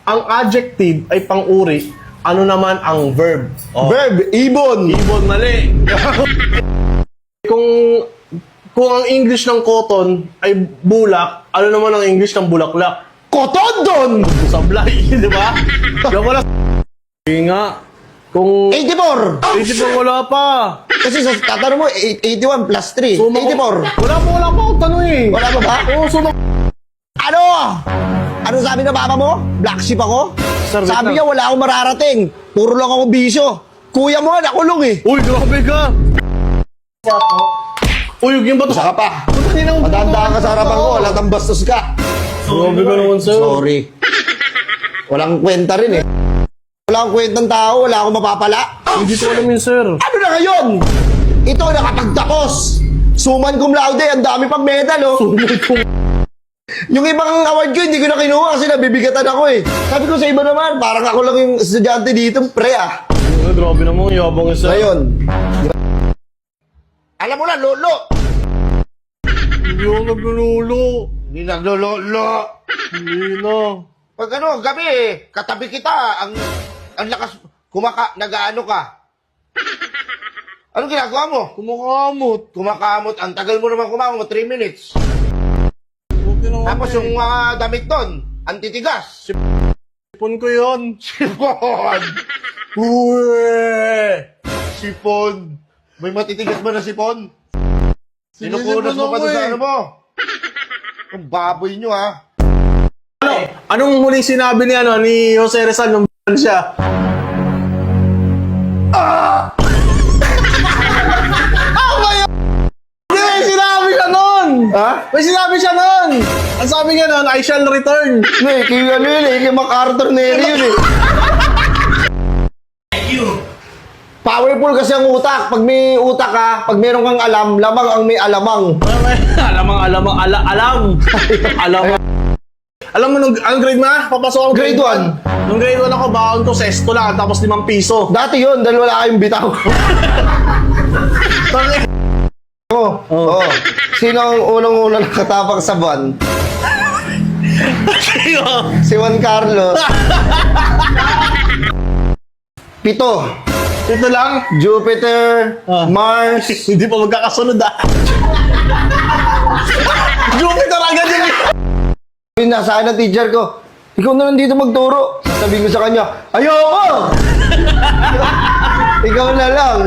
ang adjective ay pang-uri, ano naman ang verb? Oh. Verb, ibon. Ibon, mali. kung ang English ng cotton ay bulak, ano naman ang English ng bulaklak? Kotondon. Sablay, di ba? Diyan wala. Hindi nga. Kung 84. 80 wala pa. Kasi sa tatanong mo, 81 plus 3. Suma ko- 84. Wala pa akong tanong eh. Wala pa ba? Oo, suma. Ano? Ano sabi ng papa mo? Black sheep ako? Sir, wait Sabi lang. niya, wala akong mararating. Puro lang ako bisyo. Kuya mo, nakulong eh. Uy, grabe ka. Uy, yung ba to? Saka pa. Kanina ko- Matandaan ka sa harapan ko, wala kang bastos ka. Grabe ka naman, sir. Sorry. Walang kwenta rin eh. Wala akong kwentang tao, wala akong mapapala. Hindi ko alam yun, sir. Ano na ngayon? Ito, nakapagtapos. Suman cum laude, ang dami pang medal, oh. Yung ibang award ko, hindi ko na kinuha kasi nabibigatan ako eh. Sabi ko sa iba naman, parang ako lang yung estudyante dito, pre ah. Ay, grabe naman, yabang yun, sir. Ngayon, alam mo na, lolo. Hindi ako naglululo. Hindi naglololo. Hindi na. Pag ano, gabi katabi kita, ang lakas, nag-ano ka. Anong ginagawa mo? Kumakamot. Kumakamot, ang tagal mo naman kumakamot, 3 minutes. Okay naman. Tapos yung mga damit doon, antitigas. Sipon ko yun. Sipon! Uwe! Sipon! May matitigas ba na sipon? Sinupunas mo pa Sinisipon doon ako sa eh. ano mo? Ang baboy nyo ha. Anong huling sinabi ni Jose Rizal nung siya? May sinabi siya nun! Ha? May sinabi siya nun! Ang sabi niya nun, I shall return. Hindi, kaya ano yun eh, kaya MacArthur Neri yun eh. Powerful kasi ang utak. Pag may utak ka, pag meron kang alam, lamang ang may alamang. alam. Alam mo, anong grade mo na? Papasok ako Grade 1. Nung grade 1 ako, baon ko, sesto lang, tapos 5 piso. Dati yun, dahil wala kayong bitaw. Oo. Oh. Oo. Sino ang unang-unang nakatapak sa buwan? Si Juan Carlos. 7. Ito lang. Jupiter, Ah. Mars. Hindi pa magkakasunod ah. Jupiter agad yun. Yung nasa akin ng teacher ko, ikaw na lang dito magturo. Sasabihin ko sa kanya, ayoko! Ikaw na lang.